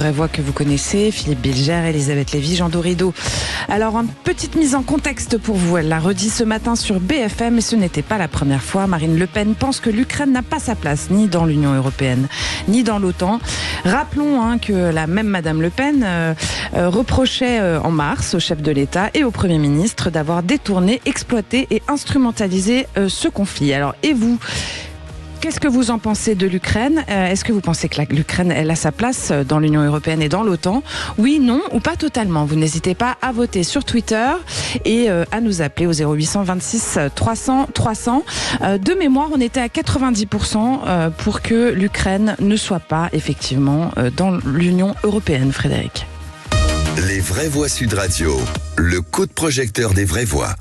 Vraie voix que vous connaissez, Philippe Bilger, Elisabeth Lévy, Jean Dorido. Alors, une petite mise en contexte pour vous. Elle l'a redit ce matin sur BFM et ce n'était pas la première fois. Marine Le Pen pense que l'Ukraine n'a pas sa place ni dans l'Union européenne, ni dans l'OTAN. Rappelons que la même Madame Le Pen reprochait en mars au chef de l'État et au Premier ministre d'avoir détourné, exploité et instrumentalisé ce conflit. Alors, et vous ? Qu'est-ce que vous en pensez de l'Ukraine ? Est-ce que vous pensez que l'Ukraine elle a sa place dans l'Union européenne et dans l'OTAN ? Oui, non ou pas totalement. Vous n'hésitez pas à voter sur Twitter et à nous appeler au 0800 26 300 300. De mémoire, on était à 90% pour que l'Ukraine ne soit pas effectivement dans l'Union européenne, Frédéric. Les vraies voix Sud Radio, le coup de projecteur des vraies voix.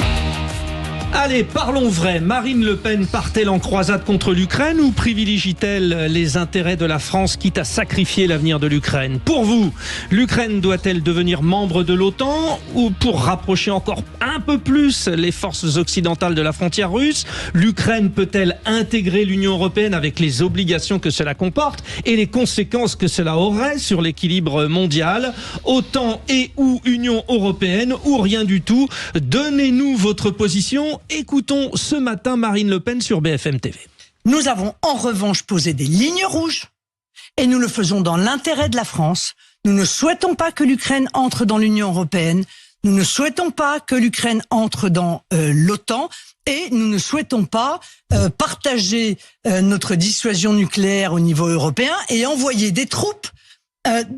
Allez, parlons vrai. Marine Le Pen part-elle en croisade contre l'Ukraine ou privilégie-t-elle les intérêts de la France, quitte à sacrifier l'avenir de l'Ukraine ? Pour vous, l'Ukraine doit-elle devenir membre de l'OTAN ou pour rapprocher encore un peu plus les forces occidentales de la frontière russe ? L'Ukraine peut-elle intégrer l'Union européenne avec les obligations que cela comporte et les conséquences que cela aurait sur l'équilibre mondial ? OTAN et ou Union européenne ou rien du tout ? Donnez-nous votre position. Écoutons ce matin Marine Le Pen sur BFM TV. Nous avons en revanche posé des lignes rouges et nous le faisons dans l'intérêt de la France. Nous ne souhaitons pas que l'Ukraine entre dans l'Union européenne. Nous ne souhaitons pas que l'Ukraine entre dans l'OTAN et nous ne souhaitons pas partager notre dissuasion nucléaire au niveau européen et envoyer des troupes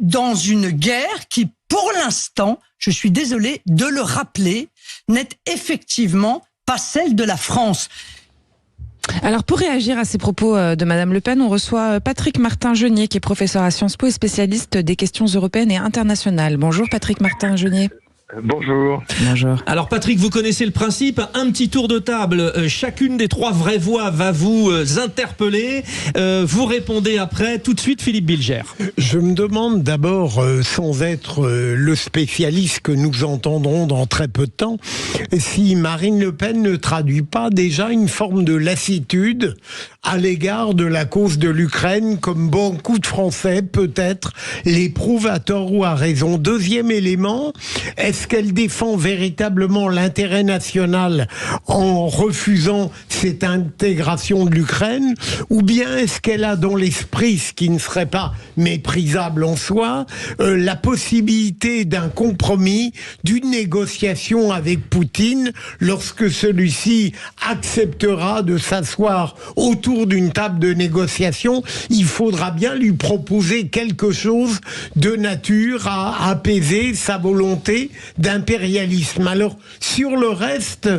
dans une guerre qui, pour l'instant, je suis désolé de le rappeler, n'est effectivement pas celle de la France. Alors, pour réagir à ces propos de Madame Le Pen, on reçoit Patrick Martin-Genier, qui est professeur à Sciences Po et spécialiste des questions européennes et internationales. Bonjour Patrick Martin-Genier. Bonjour. Bonjour. Alors Patrick, vous connaissez le principe, un petit tour de table, chacune des trois vraies voix va vous interpeller, vous répondez après, tout de suite Philippe Bilger. Je me demande d'abord, sans être le spécialiste que nous entendrons dans très peu de temps, si Marine Le Pen ne traduit pas déjà une forme de lassitude à l'égard de la cause de l'Ukraine, comme beaucoup de Français peut-être l'éprouvent à tort ou à raison. Deuxième élément, est-ce qu'elle défend véritablement l'intérêt national en refusant cette intégration de l'Ukraine, ou bien est-ce qu'elle a dans l'esprit, ce qui ne serait pas méprisable en soi, la possibilité d'un compromis, d'une négociation avec Poutine lorsque celui-ci acceptera de s'asseoir autour d'une table de négociation? Il faudra bien lui proposer quelque chose de nature à apaiser sa volonté d'impérialisme. Alors, sur le reste,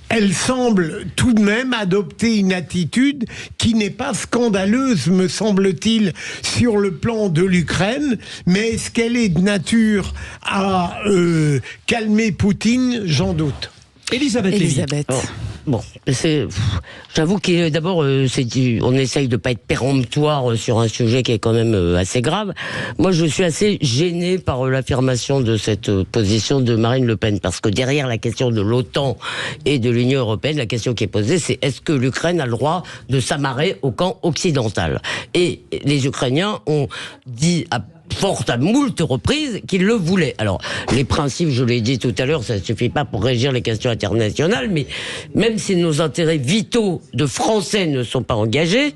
elle semble tout de même adopter une attitude qui n'est pas scandaleuse, me semble-t-il, sur le plan de l'Ukraine, mais est-ce qu'elle est de nature à calmer Poutine? J'en doute. Elisabeth Lévy. Bon, j'avoue que d'abord, on essaye de pas être péremptoire sur un sujet qui est quand même assez grave. Moi, je suis assez gêné par l'affirmation de cette position de Marine Le Pen, parce que derrière la question de l'OTAN et de l'Union européenne, la question qui est posée, c'est est-ce que l'Ukraine a le droit de s'amarrer au camp occidental ? Et les Ukrainiens ont dit à moult reprises qu'il le voulait. Alors, les principes, je l'ai dit tout à l'heure, ça ne suffit pas pour régir les questions internationales, mais même si nos intérêts vitaux de Français ne sont pas engagés,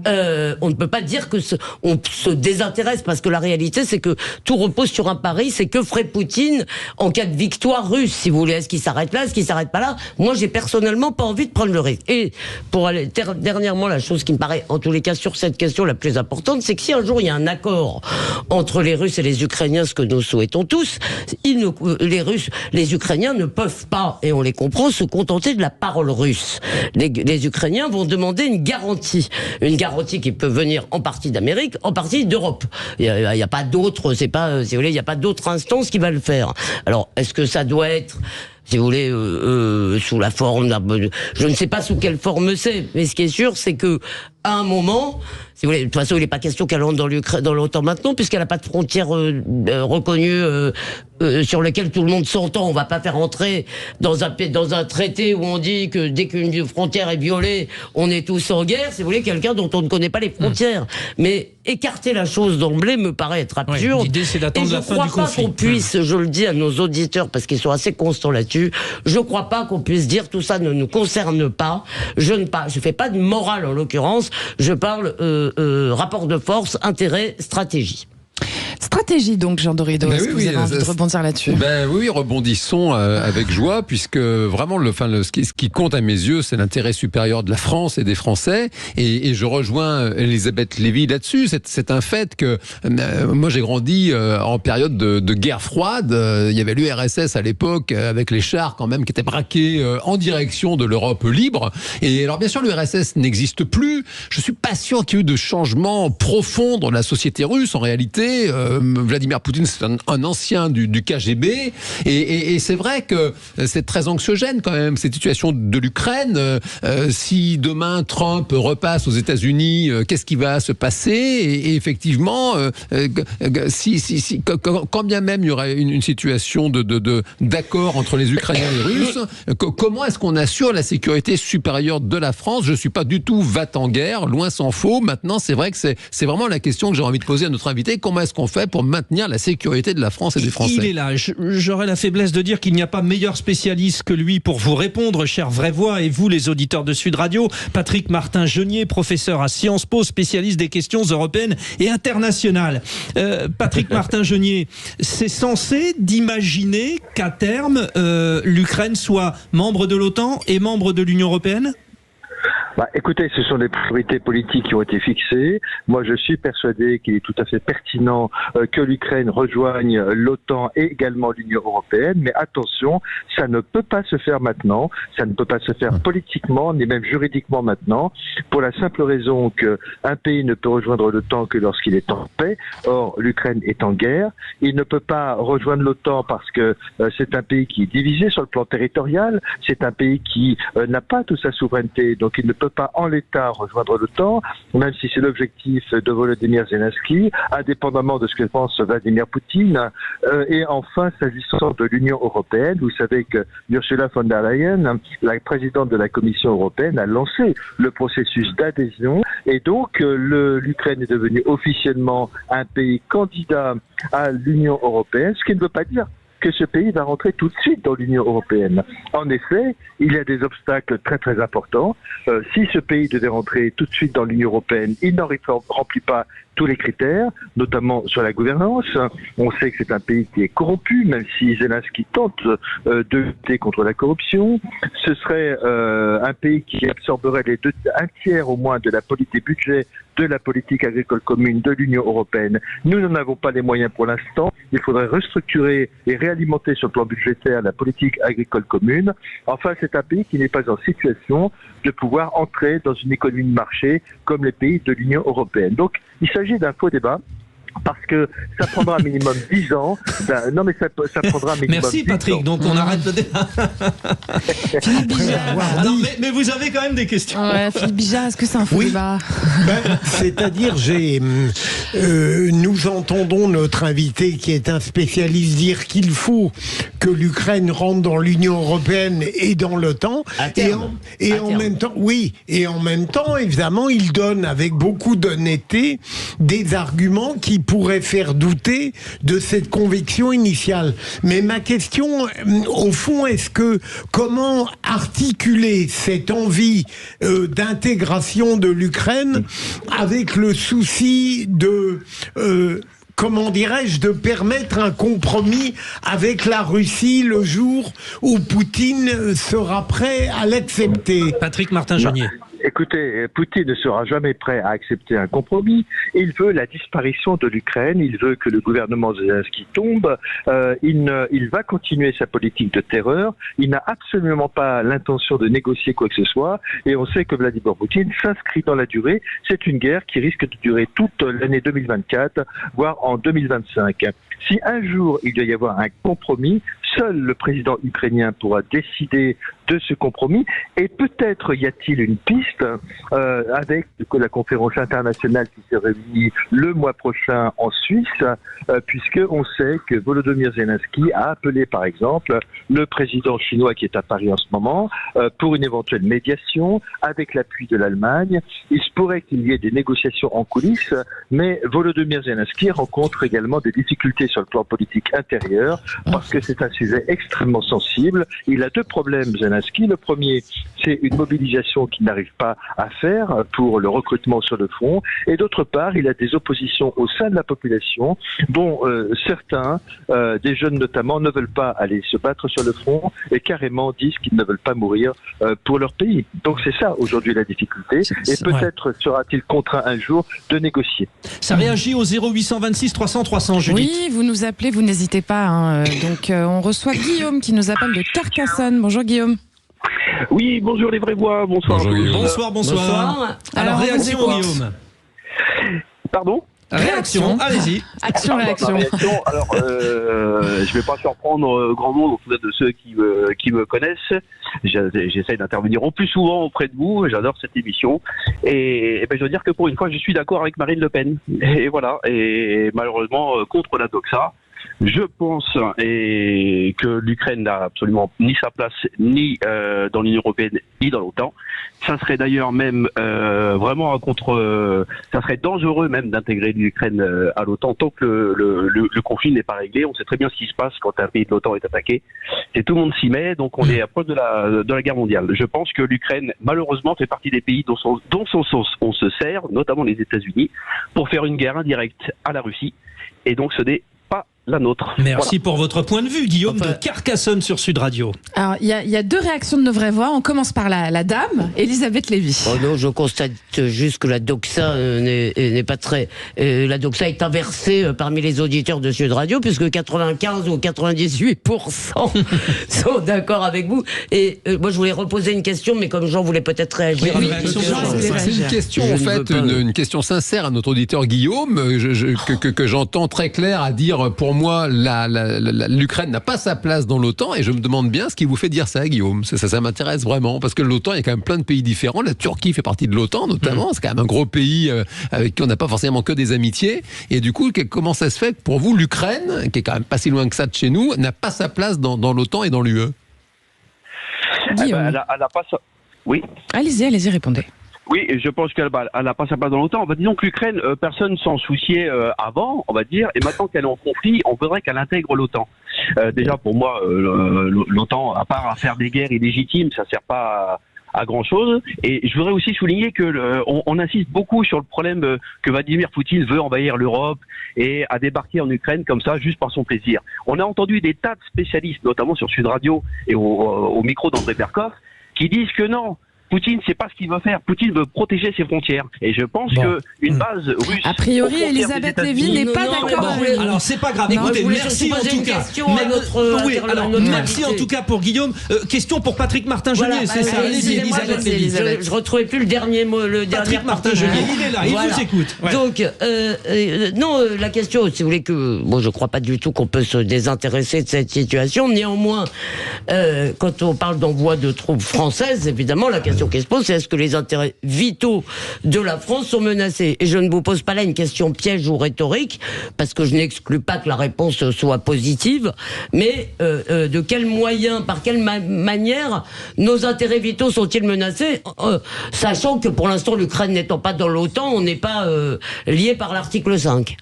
on ne peut pas dire que on se désintéresse, parce que la réalité, c'est que tout repose sur un pari, c'est que ferait Poutine en cas de victoire russe, si vous voulez. Est-ce qu'il s'arrête là, est-ce qu'il s'arrête pas là ? Moi, j'ai personnellement pas envie de prendre le risque. Et pour aller dernièrement, la chose qui me paraît, en tous les cas, sur cette question la plus importante, c'est que si un jour il y a un accord entre les Russes et les Ukrainiens, ce que nous souhaitons tous, les Ukrainiens ne peuvent pas, et on les comprend, se contenter de la parole russe. Les Ukrainiens vont demander une garantie qui peut venir en partie d'Amérique, en partie d'Europe. Il y a pas d'autre, c'est pas, si vous voulez, il y a pas d'autre instance qui va le faire. Alors, est-ce que ça doit être, si vous voulez, sous la forme je ne sais pas sous quelle forme c'est, mais ce qui est sûr, c'est que à un moment, si vous voulez, de toute façon, il n'est pas question qu'elle entre dans l'OTAN maintenant, puisqu'elle n'a pas de frontière reconnue sur lequel tout le monde s'entend. On va pas faire entrer dans un traité où on dit que dès qu'une frontière est violée, on est tous en guerre, si vous voulez, quelqu'un dont on ne connaît pas les frontières. Mais écarter la chose d'emblée me paraît être absurde. L'idée, c'est d'attendre la fin du conflit. Je ne crois pas qu'on puisse, je le dis à nos auditeurs, parce qu'ils sont assez constants là-dessus, je ne crois pas qu'on puisse dire tout ça ne nous concerne pas. Je fais pas de morale en l'occurrence, je parle rapport de force, intérêt, stratégie. Stratégie donc, Jean Dorido, est-ce que vous avez envie de rebondir là-dessus? Oui, rebondissons avec joie, puisque vraiment ce qui compte à mes yeux, c'est l'intérêt supérieur de la France et des Français, et je rejoins Elisabeth Lévy là-dessus. C'est un fait que moi j'ai grandi en période de guerre froide. Il y avait l'URSS à l'époque avec les chars quand même qui étaient braqués en direction de l'Europe libre. Et alors bien sûr l'URSS n'existe plus. Je suis pas sûr qu'il y ait eu de changement profond dans la société russe. En réalité, Vladimir Poutine, c'est un ancien du KGB, et c'est vrai que c'est très anxiogène quand même cette situation de l'Ukraine. Si demain Trump repasse aux États-Unis, qu'est-ce qui va se passer? Et effectivement, quand bien même il y aurait une situation d'accord entre les Ukrainiens et les Russes, comment est-ce qu'on assure la sécurité supérieure de la France? Je suis pas du tout va-t-en-guerre, loin s'en faut. Maintenant, c'est vrai que c'est vraiment la question que j'ai envie de poser à notre invité. Comment est-ce qu'on fait pour maintenir la sécurité de la France et des Français? Il est là. J'aurais la faiblesse de dire qu'il n'y a pas meilleur spécialiste que lui pour vous répondre, cher Vraie Voix, et vous, les auditeurs de Sud Radio. Patrick Martin-Genier, professeur à Sciences Po, spécialiste des questions européennes et internationales. Patrick Martin-Genier, c'est censé d'imaginer qu'à terme, l'Ukraine soit membre de l'OTAN et membre de l'Union européenne? Écoutez, ce sont des priorités politiques qui ont été fixées. Moi, je suis persuadé qu'il est tout à fait pertinent que l'Ukraine rejoigne l'OTAN et également l'Union européenne. Mais attention, ça ne peut pas se faire maintenant. Ça ne peut pas se faire politiquement, ni même juridiquement maintenant, pour la simple raison qu'un pays ne peut rejoindre l'OTAN que lorsqu'il est en paix. Or, l'Ukraine est en guerre. Il ne peut pas rejoindre l'OTAN parce que c'est un pays qui est divisé sur le plan territorial. C'est un pays qui n'a pas toute sa souveraineté, donc il ne peut pas en l'état rejoindre l'OTAN, même si c'est l'objectif de Volodymyr Zelensky, indépendamment de ce que pense Vladimir Poutine. Et enfin, s'agissant de l'Union européenne, vous savez que Ursula von der Leyen, la présidente de la Commission européenne, a lancé le processus d'adhésion, et donc l'Ukraine est devenue officiellement un pays candidat à l'Union européenne, ce qui ne veut pas dire que ce pays va rentrer tout de suite dans l'Union européenne. En effet, il y a des obstacles très très importants. Si ce pays devait rentrer tout de suite dans l'Union européenne, il n'en remplit pas tous les critères, notamment sur la gouvernance. On sait que c'est un pays qui est corrompu, même si Zelensky tente de lutter contre la corruption. Ce serait un pays qui absorberait un tiers au moins de la politique budget de la politique agricole commune de l'Union européenne. Nous n'en avons pas les moyens pour l'instant. Il faudrait restructurer et réalimenter sur le plan budgétaire la politique agricole commune. Enfin, c'est un pays qui n'est pas en situation de pouvoir entrer dans une économie de marché comme les pays de l'Union européenne. Donc, il s'agit d'un faux débat. Parce que ça prendra un minimum 10 ans. Non, mais ça prendra un minimum 10 ans. Merci Patrick, donc on arrête le débat. Philippe Bijard. Non, mais vous avez quand même des questions. Ouais, Philippe Bijard, est-ce que c'est un faux débat? C'est-à-dire, nous entendons notre invité, qui est un spécialiste, dire qu'il faut que l'Ukraine rentre dans l'Union européenne et dans l'OTAN. Et en même temps, oui, et en même temps, évidemment, il donne avec beaucoup d'honnêteté des arguments qui pourrait faire douter de cette conviction initiale. Mais ma question, au fond, comment articuler cette envie d'intégration de l'Ukraine avec le souci de de permettre un compromis avec la Russie le jour où Poutine sera prêt à l'accepter? Patrick Martin-Genier. Écoutez, Poutine ne sera jamais prêt à accepter un compromis. Il veut la disparition de l'Ukraine. Il veut que le gouvernement Zelensky tombe. Il va continuer sa politique de terreur. Il n'a absolument pas l'intention de négocier quoi que ce soit. Et on sait que Vladimir Poutine s'inscrit dans la durée. C'est une guerre qui risque de durer toute l'année 2024, voire en 2025. Si un jour il doit y avoir un compromis, seul le président ukrainien pourra décider de ce compromis, et peut-être y a-t-il une piste avec la conférence internationale qui se réunit le mois prochain en Suisse, puisque on sait que Volodymyr Zelensky a appelé par exemple le président chinois qui est à Paris en ce moment pour une éventuelle médiation avec l'appui de l'Allemagne. Il se pourrait qu'il y ait des négociations en coulisses, mais Volodymyr Zelensky rencontre également des difficultés sur le plan politique intérieur parce que c'est un sujet extrêmement sensible. Il a deux problèmes, Zelensky. Le premier, c'est une mobilisation qu'il n'arrive pas à faire pour le recrutement sur le front, et d'autre part, il a des oppositions au sein de la population dont certains, des jeunes notamment, ne veulent pas aller se battre sur le front et carrément disent qu'ils ne veulent pas mourir pour leur pays. Donc c'est ça aujourd'hui la difficulté, et peut-être sera-t-il contraint un jour de négocier. Ça réagit au 0826 300 300, Judith. Oui, vous nous appelez, vous n'hésitez pas. Donc on reçoit Guillaume qui nous appelle de Carcassonne. Bonjour Guillaume. Oui, bonjour les vraies voix, bonsoir. Bonsoir, bonsoir. Alors, réaction Guillaume. Pardon ? Réaction, allez-y. Réaction. Alors, je vais pas surprendre grand monde, en tout cas de ceux qui me connaissent. J'essaie d'intervenir au plus souvent auprès de vous. J'adore cette émission. Et ben, je veux dire que pour une fois, je suis d'accord avec Marine Le Pen. Et voilà. Et malheureusement, contre la doxa. Je pense que l'Ukraine n'a absolument ni sa place ni dans l'Union européenne ni dans l'OTAN. Ça serait d'ailleurs même vraiment ça serait dangereux même d'intégrer l'Ukraine à l'OTAN tant que le conflit n'est pas réglé. On sait très bien ce qui se passe quand un pays de l'OTAN est attaqué. Et tout le monde s'y met, donc on est à proche de la guerre mondiale. Je pense que l'Ukraine, malheureusement, fait partie des pays dont on se sert, notamment les États-Unis, pour faire une guerre indirecte à la Russie. Et donc ce n'est pas la nôtre. Merci pour votre point de vue, Guillaume de Carcassonne sur Sud Radio. Alors, il y a deux réactions de nos vraies voix. On commence par la dame, Elisabeth Lévy. Oh non, je constate juste que la doxa n'est pas très... la doxa est inversée parmi les auditeurs de Sud Radio, puisque 95 ou 98% sont d'accord avec vous. Et moi, je voulais reposer une question, mais comme Jean voulait peut-être réagir... C'est une question, en fait, une question sincère à notre auditeur Guillaume, que j'entends très clair à dire, pour moi, l'Ukraine n'a pas sa place dans l'OTAN, et je me demande bien ce qui vous fait dire ça, Guillaume. Ça m'intéresse vraiment, parce que l'OTAN, il y a quand même plein de pays différents. La Turquie fait partie de l'OTAN, notamment. C'est quand même un gros pays avec qui on n'a pas forcément que des amitiés. Et du coup, comment ça se fait que pour vous, l'Ukraine, qui est quand même pas si loin que ça de chez nous, n'a pas sa place dans l'OTAN et dans l'UE? Guillaume. Elle a pas sa... Oui. Allez-y, répondez. Oui, je pense qu'elle n'a pas sa place dans l'OTAN. Disons que l'Ukraine, personne s'en souciait avant, on va dire, et maintenant qu'elle est en conflit, on voudrait qu'elle intègre l'OTAN. Déjà, pour moi, l'OTAN, à part à faire des guerres illégitimes, ça sert pas à grand chose. Et je voudrais aussi souligner que on insiste beaucoup sur le problème que Vladimir Poutine veut envahir l'Europe et à débarquer en Ukraine comme ça, juste par son plaisir. On a entendu des tas de spécialistes, notamment sur Sud Radio et au micro d'André Berkov, qui disent que non, Poutine, c'est pas ce qu'il veut faire. Poutine veut protéger ses frontières. Et je pense qu'une base russe... A priori, Elisabeth Lévy n'est pas d'accord. Alors, c'est pas grave. Écoutez, merci en tout cas. Merci en tout cas pour Guillaume. Question pour Patrick Martin-Genier, c'est ça. Allez-y, Elisabeth Lévy. Je retrouvais plus le dernier mot. Patrick Martin-Genier, il est là, il vous écoute. Donc, non, la question, si vous voulez que... Bon, je crois pas du tout qu'on peut se désintéresser de cette situation. Néanmoins, quand on parle d'envoi de troupes françaises, évidemment, la question qui se pose, c'est est-ce que les intérêts vitaux de la France sont menacés? Et je ne vous pose pas là une question piège ou rhétorique, parce que je n'exclus pas que la réponse soit positive, mais de quels moyens, par quelle manière nos intérêts vitaux sont-ils menacés, sachant que pour l'instant, l'Ukraine n'étant pas dans l'OTAN, on n'est pas lié par l'article 5.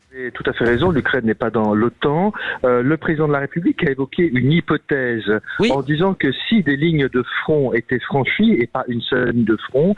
Vous avez tout à fait raison, l'Ukraine n'est pas dans l'OTAN. Le président de la République a évoqué une hypothèse en disant que si des lignes de front étaient franchies et pas une seule ligne de front,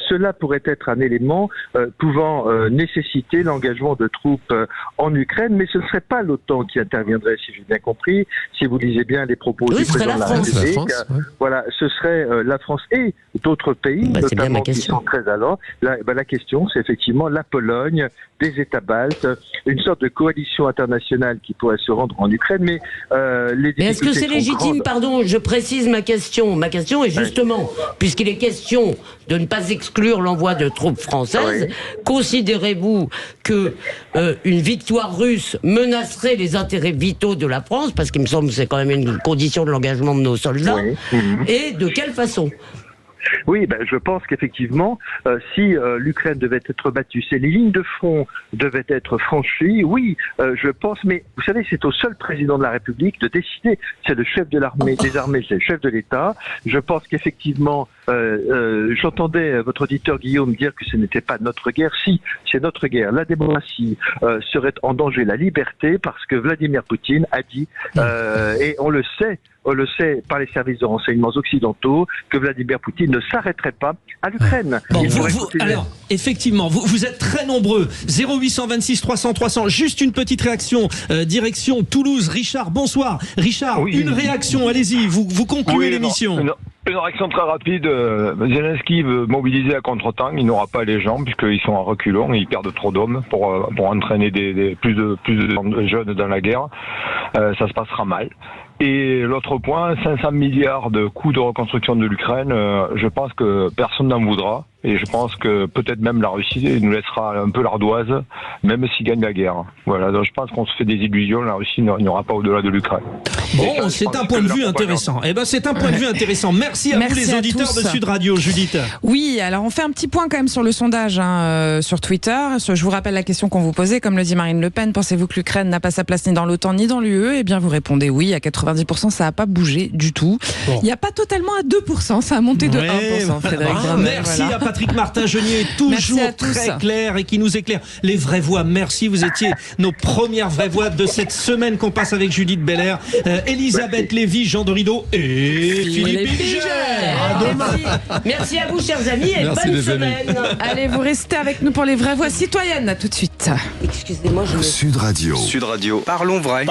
cela pourrait être un élément pouvant nécessiter l'engagement de troupes en Ukraine, mais ce ne serait pas l'OTAN qui interviendrait, si j'ai bien compris. Si vous lisez bien les propos du président de la République, voilà, ce serait la France et d'autres pays, notamment qui sont très allant. La question, c'est effectivement la Pologne, des États baltes, une sorte de coalition internationale qui pourrait se rendre en Ukraine, mais mais est-ce que c'est légitime, pardon, je précise ma question. Ma question est justement, puisqu'il est question de ne pas exclure l'envoi de troupes françaises, considérez-vous que une victoire russe menacerait les intérêts vitaux de la France, parce qu'il me semble que c'est quand même une condition de l'engagement de nos soldats, et de quelle façon ? Oui, je pense qu'effectivement, si l'Ukraine devait être battue, si les lignes de front devaient être franchies, oui, je pense, mais vous savez, c'est au seul président de la République de décider. C'est le chef de l'armée, des armées, c'est le chef de l'État. Je pense qu'effectivement, j'entendais votre auditeur Guillaume dire que ce n'était pas notre guerre. Si, c'est notre guerre. La démocratie serait en danger, la liberté, parce que Vladimir Poutine a dit, et on le sait par les services de renseignements occidentaux, que Vladimir Poutine ne s'arrêterait pas à l'Ukraine. Alors, effectivement, vous êtes très nombreux. 0826 300 300. Juste une petite réaction. Direction Toulouse. Richard, bonsoir. Richard, une réaction. Allez-y, vous concluez l'émission. Une réaction très rapide. Zelensky veut mobiliser à contre-temps. Il n'aura pas les jambes puisqu'ils sont à reculons. Ils perdent trop d'hommes pour entraîner plus de jeunes dans la guerre. Ça se passera mal. Et l'autre point, 500 milliards de coûts de reconstruction de l'Ukraine, je pense que personne n'en voudra. Et je pense que peut-être même la Russie nous laissera un peu l'ardoise, même s'il gagne la guerre. Voilà, donc je pense qu'on se fait des illusions, la Russie n'ira pas au-delà de l'Ukraine. Bon, c'est un point de vue intéressant. C'est un point de vue intéressant. Merci à vous les auditeurs de Sud Radio, Judith. Oui, alors on fait un petit point quand même sur le sondage sur Twitter. Je vous rappelle la question qu'on vous posait, comme le dit Marine Le Pen, pensez-vous que l'Ukraine n'a pas sa place ni dans l'OTAN ni dans l'UE ? Eh bien vous répondez oui, à 90%, ça n'a pas bougé du tout. Il n'y a pas totalement à 2%, ça a monté de 1%, Frédéric. Merci à Patrick Martin-Genier, toujours très clair et qui nous éclaire. Les vraies voix, merci, vous étiez nos premières vraies voix de cette semaine qu'on passe avec Judith Belair, Elisabeth Lévy, Jean Dorido et Philippe Bilger. Merci à vous, chers amis, et bonne semaine. Allez, vous restez avec nous pour les vraies voix citoyennes, à tout de suite. Excusez-moi, Sud Radio. Sud Radio. Parlons vrai.